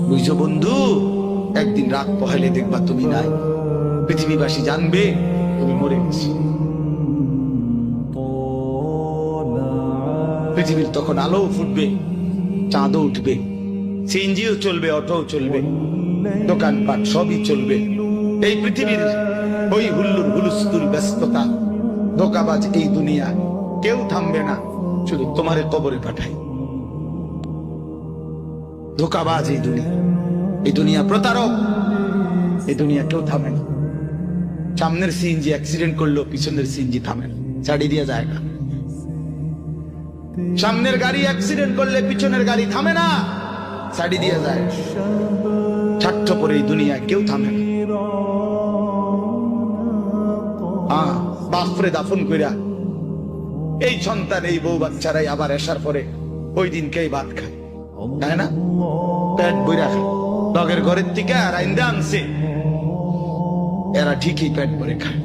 বুঝছো বন্ধু, একদিন রাত পহেলে দেখবা তুমি নাই, পৃথিবীবাসী জানবে তুমি মরে গেছি। পৃথিবীর তখন আলো ফুটবে, চাঁদও উঠবে, সিএনজিও চলবে, অটোও চলবে, দোকানপাট সবই চলবে। এই পৃথিবীর ওই হুল্লুর হুলুস্থুল ব্যস্ততা, ধোকাবাজ এই দুনিয়া, কেউ থামবে না, শুধু তোমারে কবরে পাঠাই। ধোকাবাজ এই দুনিয়া, এই দুনিয়া প্রতারক, এই দুনিয়া কেউ থামে না। সামনের সিএনজি অ্যাক্সিডেন্ট করলো, পিছনের সিএনজি থামে না, ছাড়ি দিয়ে যায় না। সামনের গাড়ি অ্যাক্সিডেন্ট করলে পিছনের গাড়ি থামে না, ছাড়ি দিয়ে যায়। স্বার্থপর এই দুনিয়া কেউ থামে না। বাপরে দাফন কইরা এই সন্তান, এই বউ বাচ্চারাই আবার আসার পরে ওই দিনকেই ভাত খায়, তাই না? পেট বইরা খায়, লগের ঘরের থেকে আর আইন্দা আনছে, এরা ঠিকই পেট ভরে খায়।